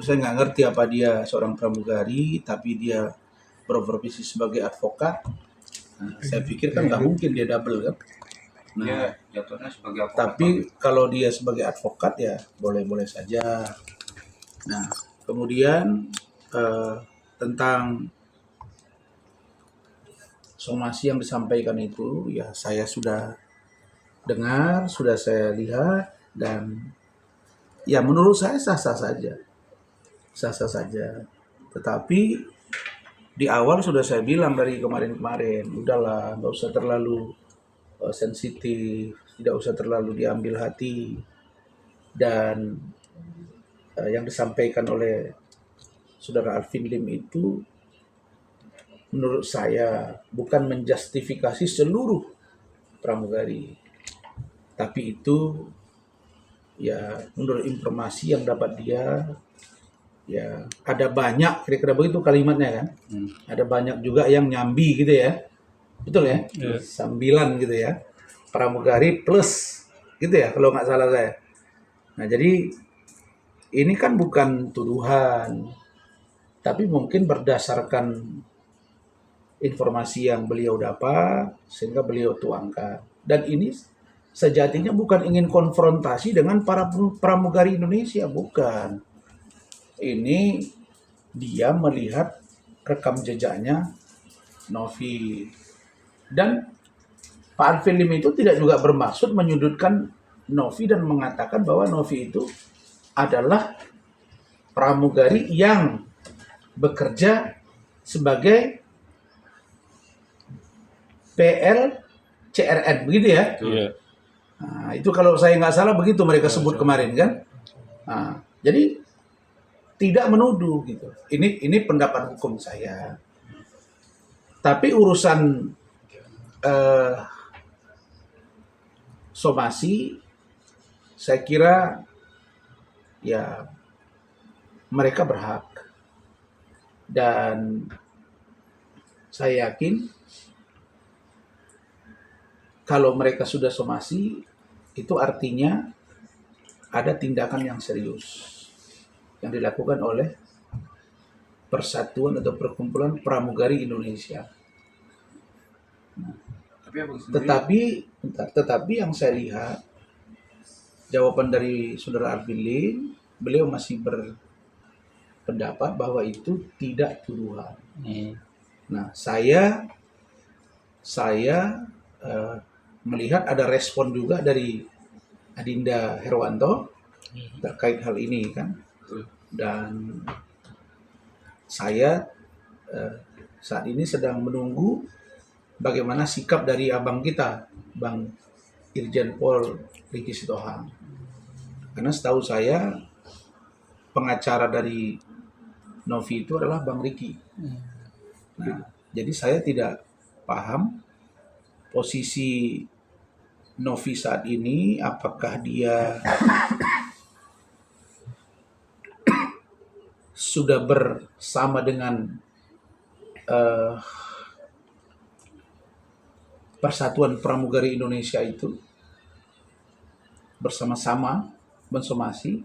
saya nggak ngerti apa dia seorang pramugari, tapi dia berprofesi sebagai advokat. Nah, saya pikir kan nggak mungkin dia double kan. Nah, Dia jatuhnya sebagai advokat. tapi kalau dia sebagai advokat ya boleh-boleh saja. Nah, kemudian tentang somasi yang disampaikan itu ya saya sudah dengar, sudah saya lihat, dan ya menurut saya sah-sah saja. Sah-sah saja. Tetapi di awal sudah saya bilang dari kemarin-kemarin, udahlah nggak usah terlalu sensitif, tidak usah terlalu diambil hati. Dan yang disampaikan oleh Saudara Alvin Lim itu menurut saya bukan menjustifikasi seluruh pramugari, tapi itu ya menurut informasi yang dapat dia, ya ada banyak, kira-kira begitu kalimatnya kan. Ada banyak juga yang nyambi gitu ya, betul ya, sambilan gitu ya, pramugari plus gitu ya kalau nggak salah saya. Nah jadi ini kan bukan tuduhan, tapi mungkin berdasarkan informasi yang beliau dapat sehingga beliau tuangkan. Dan ini sejatinya bukan ingin konfrontasi dengan para pramugari Indonesia, bukan. Ini dia melihat rekam jejaknya Novi. Dan Pak Alvin Lim itu tidak juga bermaksud menyudutkan Novi dan mengatakan bahwa Novi itu adalah pramugari yang bekerja sebagai PLCRN, begitu ya? Iya. Nah, itu kalau saya nggak salah begitu mereka sebut kemarin kan? Nah, jadi tidak menuduh gitu. Ini pendapat hukum saya. Tapi urusan somasi, saya kira ya mereka berhak. Dan saya yakin kalau mereka sudah somasi, itu artinya ada tindakan yang serius yang dilakukan oleh persatuan atau perkumpulan pramugari Indonesia. Tetapi yang saya lihat, jawaban dari Saudara Alvin Lim, beliau masih berpendapat bahwa itu tidak tuduhan. Nah, saya melihat ada respon juga dari Adinda Herwanto terkait hal ini kan, dan saya saat ini sedang menunggu bagaimana sikap dari abang kita, Bang Irjen Pol Ricky Sitohang, karena setahu saya pengacara dari Novi itu adalah Bang Ricky. Nah, jadi saya tidak paham posisi Novi saat ini, apakah dia sudah bersama dengan Persatuan Pramugari Indonesia itu, bersama-sama mensomasi,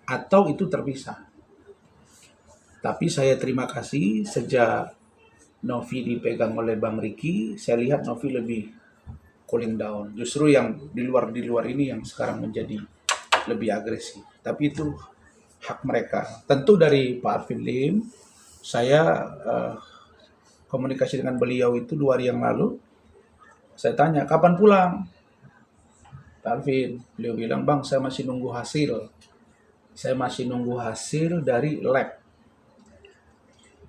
atau itu terpisah. Tapi saya terima kasih sejak Novi dipegang oleh Bang Ricky, saya lihat Novi lebih cooling down. Justru yang di luar ini yang sekarang menjadi lebih agresif. Tapi itu hak mereka. Tentu dari Pak Alvin Lim, saya komunikasi dengan beliau itu 2 hari yang lalu. Saya tanya, kapan pulang? Pak Alvin, beliau bilang, Bang, saya masih nunggu hasil. Saya masih nunggu hasil dari lab.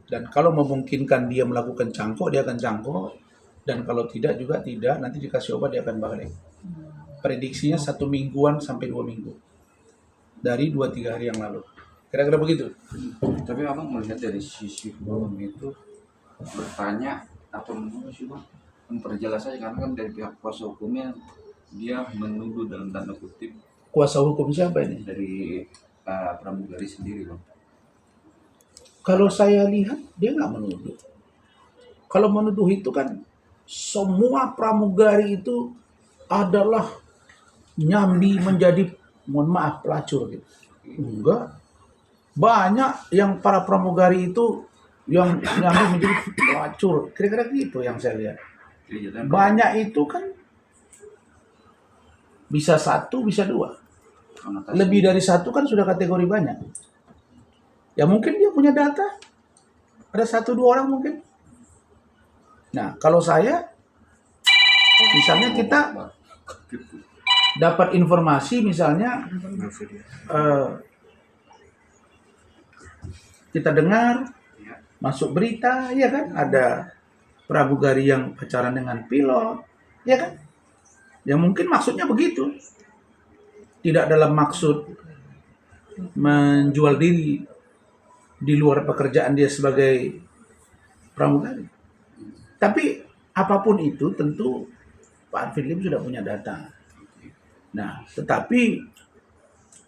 Dan kalau memungkinkan dia melakukan cangkok, dia akan cangkok. Dan kalau tidak juga tidak, nanti dikasih obat dia akan balik. Prediksinya 1 mingguan sampai 2 minggu. Dari 2-3 hari yang lalu. Kira-kira begitu. Tapi abang melihat dari sisi hukum itu bertanya atau menurut sih bang, memperjelas saja, karena kan dari pihak kuasa hukumnya dia menuduh dalam tanda kutip. Kuasa hukum siapa ini? Dari pramugari sendiri bang. Kalau saya lihat dia nggak menuduh. Kalau menuduh itu kan semua pramugari itu adalah nyambi menjadi, mohon maaf, pelacur gitu. Enggak. Banyak yang para pramugari itu yang menjadi pelacur, kira-kira gitu yang saya lihat. Kegiatan Banyak itu kan bisa satu, bisa dua. konotasi. Lebih dari satu kan sudah kategori banyak. Ya mungkin dia punya data, ada satu dua orang mungkin. Nah kalau saya, misalnya kita dapat informasi, misalnya kita dengar masuk berita, ya kan, ada pramugari yang pacaran dengan pilot, ya kan, ya mungkin maksudnya begitu, tidak dalam maksud menjual diri di luar pekerjaan dia sebagai pramugari. Tapi apapun itu tentu Pak Arifin Lim sudah punya data. Nah, tetapi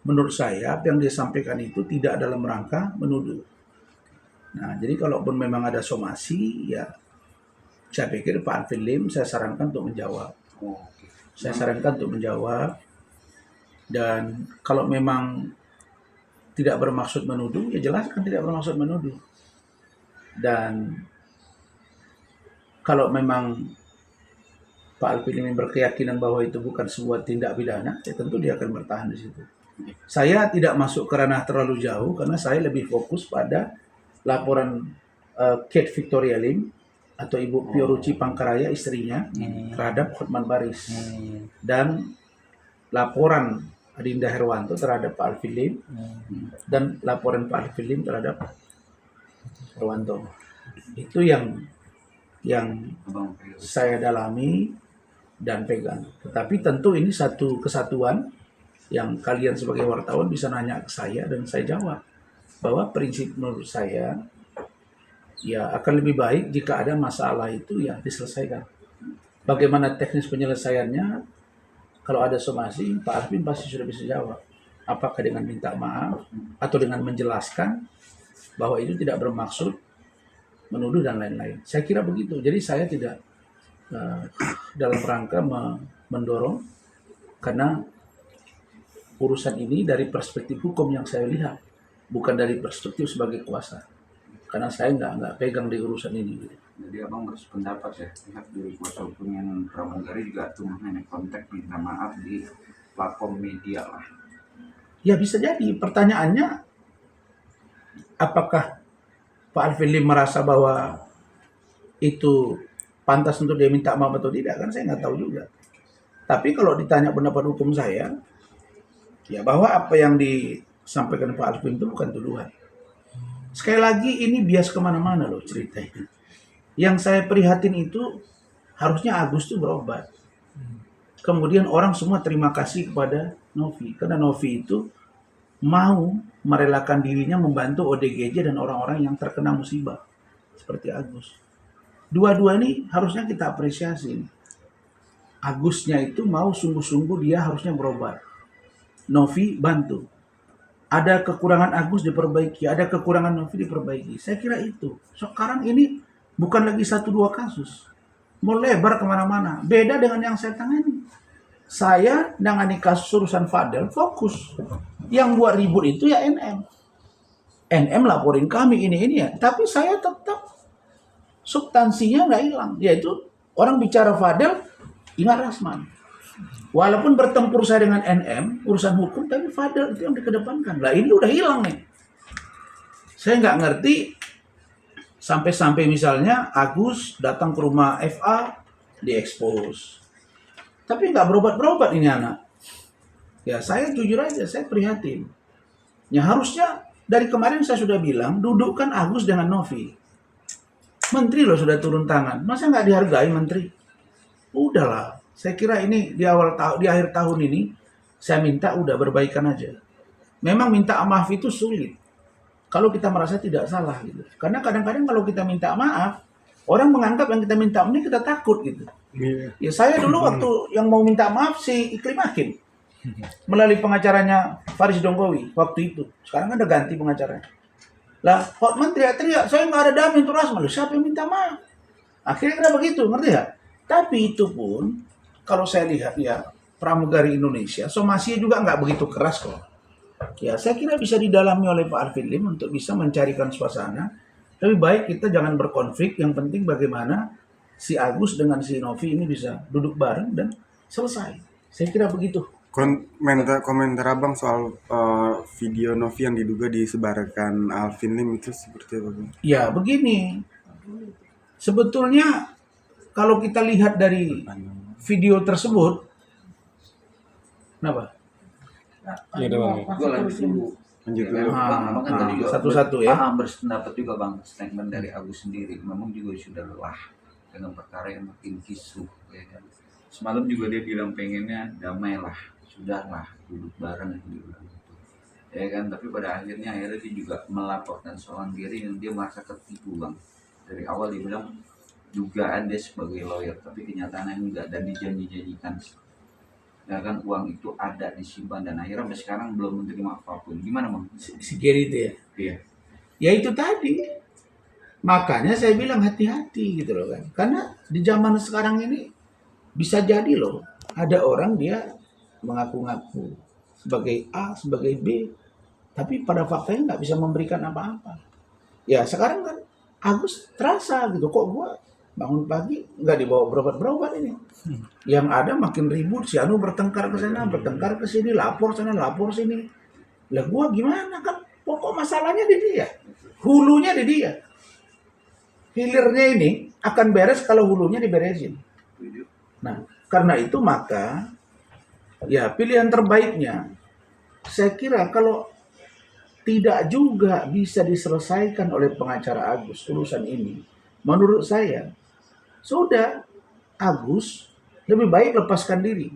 menurut saya apa yang dia sampaikan itu tidak dalam rangka menuduh. Nah, jadi kalaupun memang ada somasi, ya saya pikir Pak Arifin Lim saya sarankan untuk menjawab. Saya sarankan untuk menjawab. Dan kalau memang tidak bermaksud menuduh, ya jelaskan tidak bermaksud menuduh. Dan kalau memang Pak Arifin Lim berkeyakinan bahwa itu bukan sebuah tindak pidana, ya tentu dia akan bertahan di situ. Saya tidak masuk ke ranah terlalu jauh karena saya lebih fokus pada laporan Kate Victoria Lim atau Ibu Fioruci Pangkaraya, istrinya, terhadap Hotman Paris, dan laporan Adinda Herwanto terhadap Pak Arifin Lim, dan laporan Pak Arifin Lim terhadap Herwanto. Itu yang saya dalami dan pegang. Tetapi tentu ini satu kesatuan yang kalian sebagai wartawan bisa nanya ke saya dan saya jawab. Bahwa prinsip menurut saya, ya akan lebih baik jika ada masalah itu ya diselesaikan. Bagaimana teknis penyelesaiannya, kalau ada somasi, Pak Arifin pasti sudah bisa jawab. Apakah dengan minta maaf atau dengan menjelaskan bahwa itu tidak bermaksud menuduh dan lain-lain. Saya kira begitu. Jadi saya tidak dalam rangka mendorong, karena urusan ini dari perspektif hukum yang saya lihat, bukan dari perspektif sebagai kuasa. Karena saya nggak pegang di urusan ini. Jadi abang berpendapat ya, pihak dari kuasa hukum yang pramugari juga cuma hanya kontak minta maaf di platform media lah. Ya bisa jadi. Pertanyaannya, apakah Pak Arifin Lim merasa bahwa itu pantas untuk dia minta maaf atau tidak? Kan saya nggak tahu juga. Tapi kalau ditanya pendapat hukum saya, ya bahwa apa yang disampaikan Pak Arifin itu bukan tuduhan. Sekali lagi ini bias kemana-mana loh ceritanya. Yang saya prihatin itu harusnya Agus tuh berobat. Kemudian orang semua terima kasih kepada Novi. Karena Novi itu mau merelakan dirinya membantu ODGJ dan orang-orang yang terkena musibah. Seperti Agus. Dua-dua ini harusnya kita apresiasi. Agusnya itu mau sungguh-sungguh dia harusnya berobat. Novi bantu. Ada kekurangan Agus diperbaiki, ada kekurangan Novi diperbaiki. Saya kira itu. Sekarang ini bukan lagi 1-2 kasus. Mau lebar kemana-mana. Beda dengan yang saya tangani. Saya nangani kasus urusan Fadel, fokus. Yang buat ribut itu ya NM. NM laporin kami ini ya. Tapi saya tetap substansinya nggak hilang. Yaitu orang bicara Fadel, ingat Rasman. Walaupun bertempur saya dengan NM, urusan hukum, tapi Fadel itu yang dikedepankan. Lah ini udah hilang nih. Saya nggak ngerti, sampai-sampai misalnya Agus datang ke rumah FA, diekspos. Tapi nggak berobat-berobat ini anak. Ya saya jujur aja, saya prihatin. Ya harusnya dari kemarin saya sudah bilang, dudukkan Agus dengan Novi. Menteri loh sudah turun tangan. Masa nggak dihargai menteri? Udahlah. Saya kira ini di akhir tahun ini saya minta udah berbaikan aja. Memang minta maaf itu sulit. Kalau kita merasa tidak salah gitu. Karena kadang-kadang kalau kita minta maaf, orang menganggap yang kita minta maaf ini kita takut gitu. Ya saya dulu waktu yang mau minta maaf si Iklim Hakim melalui pengacaranya Faris Donggowi waktu itu. Sekarang ada ganti pengacaranya. Lah Hotman teriak-teriak, saya nggak ada dami untuk Rasman. Loh, siapa yang minta maaf? Akhirnya kira begitu, ngerti ya? Tapi itu pun kalau saya lihat ya, pramugari Indonesia, somasinya juga nggak begitu keras kok. Ya, saya kira bisa didalami oleh Pak Alvin Lim untuk bisa mencarikan suasana. Lebih baik kita jangan berkonflik, yang penting bagaimana si Agus dengan si Novi ini bisa duduk bareng dan selesai. Saya kira begitu. Komentar abang soal video Novi yang diduga disebarkan Alvin Lim itu seperti apa, Bang? Ya, begini. Sebetulnya kalau kita lihat dari video tersebut, kenapa? Iya deh, Bang. Gue lanjut dulu. Lanjut Ya, dulu. kan, Bang, memang kan tadi juga Satu-satu ya. berpendapat juga Bang, statement dari Agus sendiri. Memang juga sudah lelah dengan perkara yang makin kisruh. Ya kan? Semalam juga dia bilang pengennya damailah, sudahlah duduk bareng dia bilang gitu. Ya kan, tapi pada akhirnya dia juga melaporkan seorang diri yang dia merasa tertipu Bang. Dari awal dia bilang dugaan dia sebagai lawyer, tapi kenyataannya enggak dan dijanji-janjikan. Ya kan uang itu ada disimpan dan akhirnya sampai sekarang belum menerima apapun. Gimana Bang? Si Gary itu ya. Iya. Ya itu tadi. Makanya saya bilang hati-hati gitu loh kan. Karena di zaman sekarang ini bisa jadi loh ada orang dia mengaku-ngaku sebagai A, sebagai B, tapi pada faktanya nggak bisa memberikan apa-apa. Ya sekarang kan Agus terasa gitu, kok gua bangun pagi nggak dibawa berobat-berobat ini. Yang ada makin ribut, si Anu bertengkar ke sana, bertengkar ke sini, lapor sana, lapor sini. Lah gua gimana kan? Pokok masalahnya di dia. Hulunya di dia. Hilirnya ini akan beres kalau hulunya diberesin. Nah, karena itu maka ya pilihan terbaiknya saya kira kalau tidak juga bisa diselesaikan oleh pengacara Agus urusan ini. Menurut saya sudah Agus lebih baik lepaskan diri.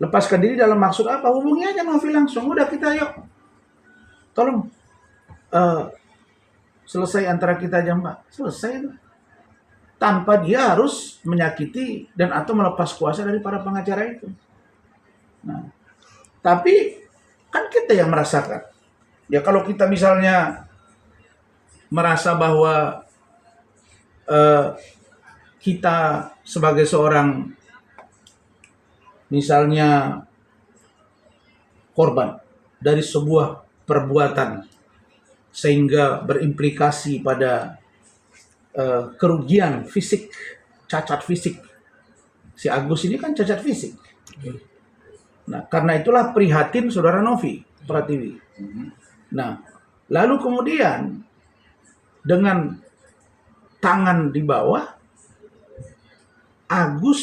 Lepaskan diri dalam maksud apa? Hubungi aja Novi langsung. Udah kita yuk. Tolong selesai antara kita aja Mbak. Selesai. Tanpa dia harus menyakiti dan atau melepas kuasa dari para pengacara itu. Nah, tapi kan kita yang merasakan. Ya kalau kita misalnya merasa bahwa kita sebagai seorang misalnya korban dari sebuah perbuatan sehingga berimplikasi pada kerugian fisik, cacat fisik. Si Agus ini kan cacat fisik. Nah, karena itulah prihatin saudara Novi Pratiwi. Nah, lalu kemudian dengan tangan di bawah, Agus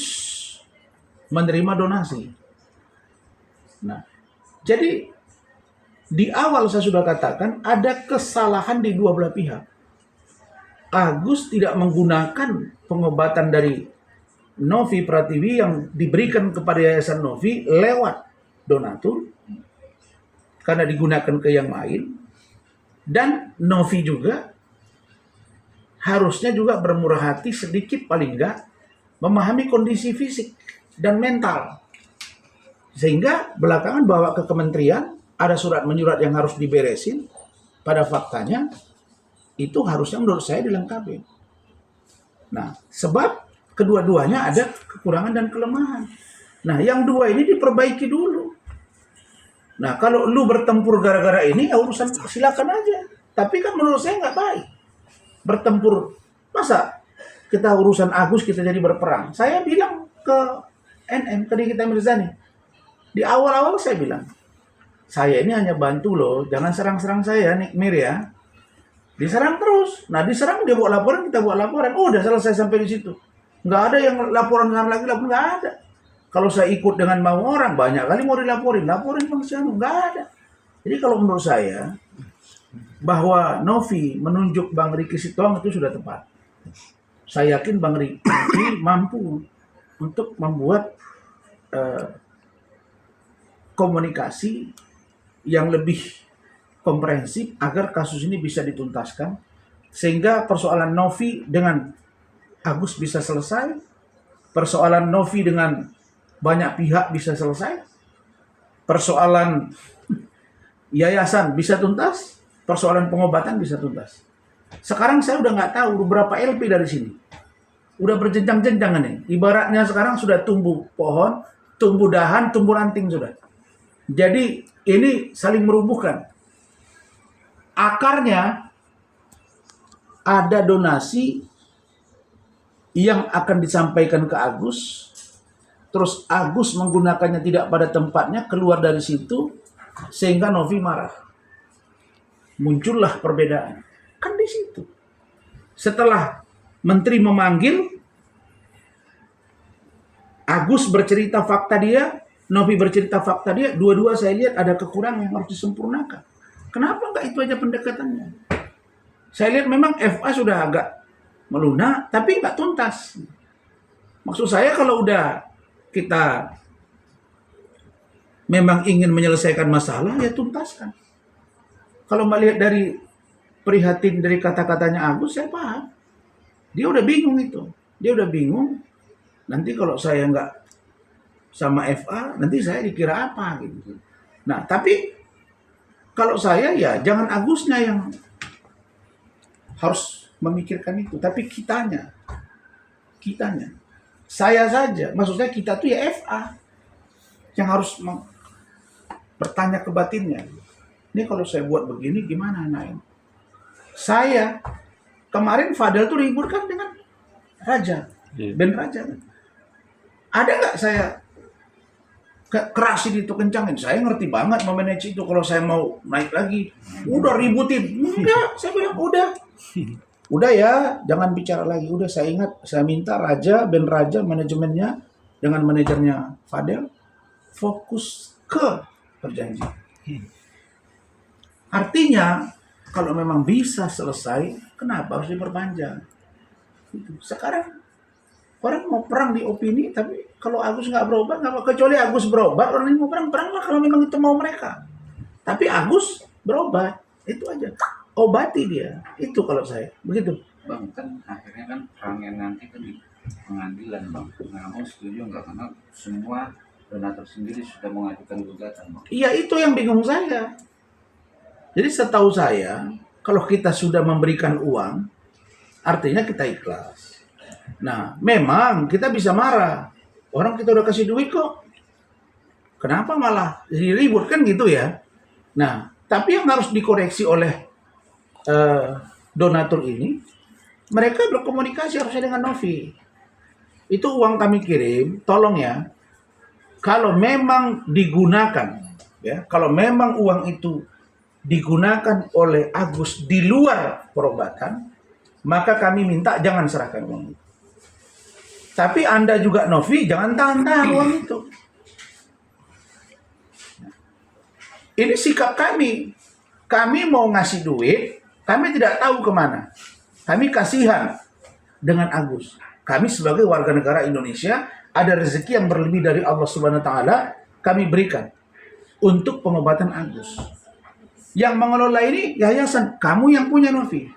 menerima donasi. Nah, jadi di awal saya sudah katakan ada kesalahan di dua belah pihak. Agus tidak menggunakan pengobatan dari Novi Pratiwi yang diberikan kepada Yayasan Novi lewat donatur karena digunakan ke yang lain, dan Novi juga harusnya juga bermurah hati sedikit paling enggak memahami kondisi fisik dan mental sehingga belakangan bawa ke kementerian ada surat menyurat yang harus diberesin, pada faktanya itu harusnya menurut saya dilengkapi. Nah, sebab kedua-duanya ada kekurangan dan kelemahan. Nah, yang dua ini diperbaiki dulu. Nah, kalau lu bertempur gara-gara ini, ya urusan silakan aja. Tapi kan menurut saya nggak baik. Bertempur, masa kita urusan Agus kita jadi berperang. Saya bilang ke NM, ke Nikita Mirzani. Di awal-awal saya bilang, saya ini hanya bantu loh, jangan serang-serang saya, Nik Mir ya. Diserang terus. Nah, diserang dia buat laporan, kita buat laporan. Oh, udah selesai sampai di situ. Nggak ada yang laporan lagi, nggak ada. Kalau saya ikut dengan mau orang, banyak kali mau dilaporin. Laporin Bang Sianu, nggak ada. Jadi kalau menurut saya, bahwa Novi menunjuk Bang Riki Sitohang itu sudah tepat. Saya yakin Bang Riki mampu untuk membuat komunikasi yang lebih komprehensif agar kasus ini bisa dituntaskan sehingga persoalan Novi dengan Agus bisa selesai, persoalan Novi dengan banyak pihak bisa selesai, persoalan yayasan bisa tuntas, persoalan pengobatan bisa tuntas. Sekarang saya udah nggak tahu beberapa LP dari sini, udah berjenjang-jenjang nih. Ibaratnya sekarang sudah tumbuh pohon, tumbuh dahan, tumbuh ranting sudah. Jadi ini saling merubuhkan. Akarnya ada donasi yang akan disampaikan ke Agus, terus Agus menggunakannya tidak pada tempatnya, keluar dari situ, sehingga Novi marah. Muncullah perbedaan. Kan di situ. Setelah menteri memanggil, Agus bercerita fakta dia, Novi bercerita fakta dia, dua-dua saya lihat ada kekurangan yang harus disempurnakan. Kenapa enggak itu aja pendekatannya? Saya lihat memang FA sudah agak melunak, tapi enggak tuntas. Maksud saya kalau udah kita memang ingin menyelesaikan masalah, ya tuntaskan. Kalau melihat dari prihatin dari kata-katanya Agus, saya paham. Dia udah bingung itu. Dia udah bingung. Nanti kalau saya nggak sama FA, nanti saya dikira apa gitu. Nah, tapi kalau saya ya jangan Agusnya yang harus memikirkan itu, tapi kitanya. Saya saja, maksudnya kita tuh ya FA yang harus bertanya ke batinnya. Ini kalau saya buat begini gimana Naim? Saya kemarin Fadel tuh ribut kan dengan Raja, Ben Raja. Ada nggak saya kerasin itu, kencangin? Saya ngerti banget memanage itu. Kalau saya mau naik lagi, udah ributin. Enggak, saya bilang udah ya, jangan bicara lagi. Udah saya ingat, saya minta Raja, Ben Raja, manajemennya dengan manajernya Fadel fokus ke perjanjian. Artinya kalau memang bisa selesai, kenapa harus diperpanjang? Sekarang orang mau perang di opini, tapi kalau Agus nggak berubah, nggak, kecuali Agus berubah, orang ini mau perang lah kalau memang itu mau mereka. Tapi Agus berubah, itu aja. Obati dia, itu kalau saya begitu. Bang, kan akhirnya kan perangnya nanti kan di pengadilan, Bang. Nah, mau setuju nggak? Karena semua donatur sendiri sudah mengajukan gugatan, Bang. Iya, itu yang bingung saya. Jadi setahu saya, kalau kita sudah memberikan uang, artinya kita ikhlas. Nah, memang kita bisa marah. Orang kita udah kasih duit kok. Kenapa malah ribut kan gitu ya? Nah, tapi yang harus dikoreksi oleh donatur ini, mereka berkomunikasi harusnya dengan Novi. Itu uang kami kirim, tolong ya. Kalau memang digunakan, ya, kalau memang uang itu digunakan oleh Agus di luar perobatan, maka kami minta jangan serahkan uang itu. Tapi Anda juga Novi jangan tahan-tahan uang itu. Ini sikap kami. Kami mau ngasih duit, kami tidak tahu kemana. Kami kasihan dengan Agus. Kami sebagai warga negara Indonesia ada rezeki yang berlebih dari Allah Subhanahu Wa Taala, kami berikan untuk pengobatan Agus. Yang mengelola ini yayasan, kamu yang punya Novi.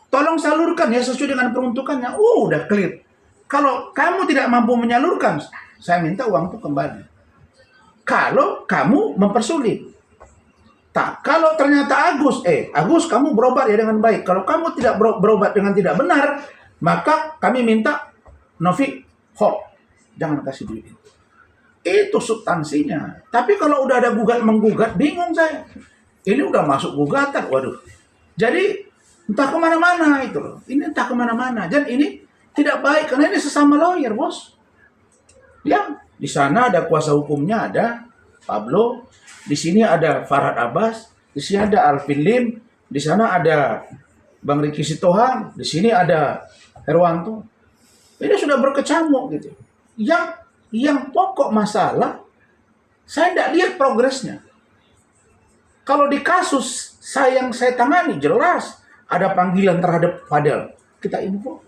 Tolong salurkan ya sesuai dengan peruntukannya. Udah clear. Kalau kamu tidak mampu menyalurkan, saya minta uang itu kembali. Kalau kamu mempersulit. Tak, kalau ternyata Agus kamu berobat ya dengan baik. Kalau kamu tidak berobat dengan tidak benar, maka kami minta Novi hold. Jangan kasih duit. Itu substansinya. Tapi kalau udah ada menggugat, bingung saya. Ini udah masuk gugatan, waduh. Jadi entah kemana-mana itu loh. Ini entah kemana-mana. Dan ini tidak baik karena ini sesama lawyer, bos. Ya, di sana ada kuasa hukumnya, ada Pablo. Di sini ada Farhad Abbas. Di sini ada Alvin Lim. Di sana ada Bang Riki Sitohang. Di sini ada Herwanto. Ini sudah berkecamuk gitu. Yang pokok masalah, saya tidak lihat progresnya. Kalau di kasus yang saya tangani jelas ada panggilan terhadap Fadel, kita info.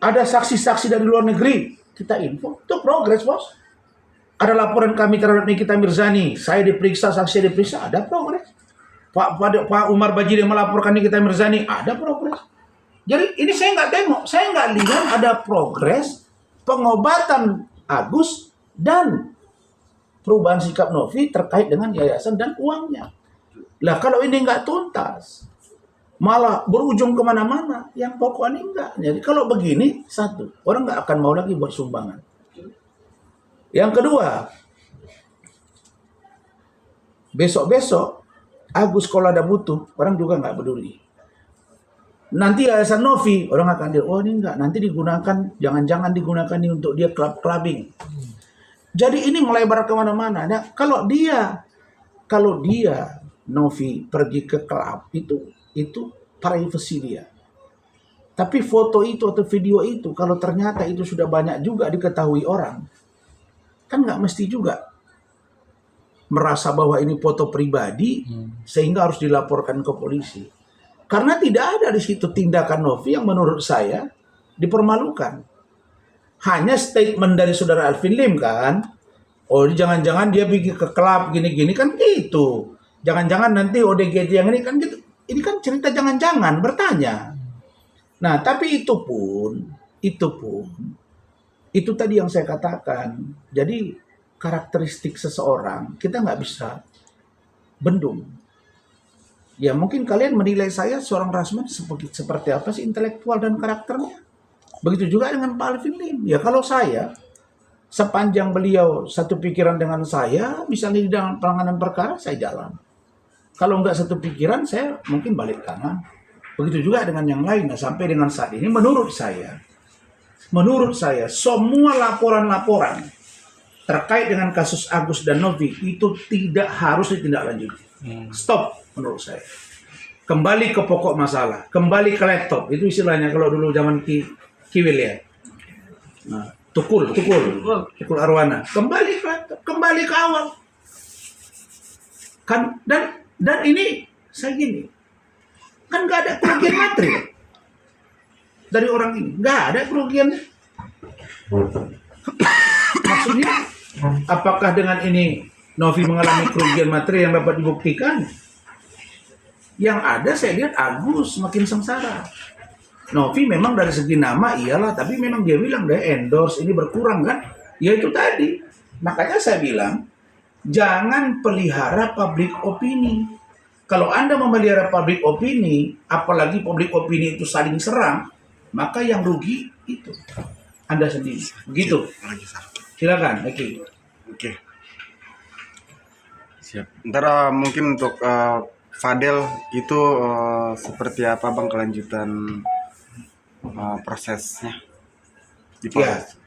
Ada saksi-saksi dari luar negeri, kita info. Itu progres, bos. Ada laporan kami terhadap Nikita Mirzani, saya diperiksa, saksi diperiksa, ada progres. Pak Umar Bajir yang melaporkan Nikita Mirzani, ada progres. Jadi ini saya nggak tengok, saya nggak lihat ada progres pengobatan Agus dan perubahan sikap Novi terkait dengan yayasan dan uangnya. Lah kalau ini nggak tuntas, malah berujung kemana-mana, yang pokoknya enggak. Jadi kalau begini, satu, orang nggak akan mau lagi buat sumbangan. Yang kedua, Besok-besok Agus kalau ada butuh, orang juga nggak peduli. Nanti Yayasan Novi, orang akan dia, oh ini enggak, nanti digunakan, jangan-jangan digunakan ini untuk dia clubbing. Jadi ini melebar kemana-mana. Nah, kalau dia Novi pergi ke klub itu privacy dia. Tapi foto itu atau video itu kalau ternyata itu sudah banyak juga diketahui orang, kan nggak mesti juga merasa bahwa ini foto pribadi sehingga harus dilaporkan ke polisi. Karena tidak ada di situ tindakan Novi yang menurut saya dipermalukan. Hanya statement dari saudara Alvin Lim kan, oh jangan-jangan dia pergi ke klub gini-gini kan gitu. Jangan-jangan nanti ODGJ yang ini kan gitu. Ini kan cerita jangan-jangan bertanya. Nah, tapi itu tadi yang saya katakan. Jadi karakteristik seseorang kita nggak bisa bendung. Ya mungkin kalian menilai saya seorang Rasman seperti apa sih intelektual dan karakternya. Begitu juga dengan Pak Alvin Lim. Ya kalau saya sepanjang beliau satu pikiran dengan saya, misalnya di dalam penanganan perkara saya jalan. Kalau nggak satu pikiran saya mungkin balik kanan. Begitu juga dengan yang lain. Nah, sampai dengan saat ini menurut saya semua laporan-laporan terkait dengan kasus Agus dan Novi itu tidak harus ditindaklanjuti. Stop menurut saya. Kembali ke pokok masalah, kembali ke laptop. Itu istilahnya kalau dulu zaman Kiwil ya. Nah, tukul arwana. Kembali ke laptop, kembali ke awal. Kan dan ini saya gini. Kan nggak ada kerugian materi dari orang ini, nggak ada kerugiannya. Maksudnya, apakah dengan ini Novi mengalami kerugian materi yang dapat dibuktikan? Yang ada saya lihat Agus semakin sengsara. Novi memang dari segi nama iyalah, tapi memang dia bilang dia endorse ini berkurang kan? Ya itu tadi. Makanya saya bilang jangan pelihara public opini. Kalau Anda memelihara public opini, apalagi public opini itu saling serang, maka yang rugi itu Anda sendiri. Begitu. Silakan, Oke. Siap. Ntar mungkin untuk Fadel itu seperti apa Bang kelanjutan prosesnya di Polres?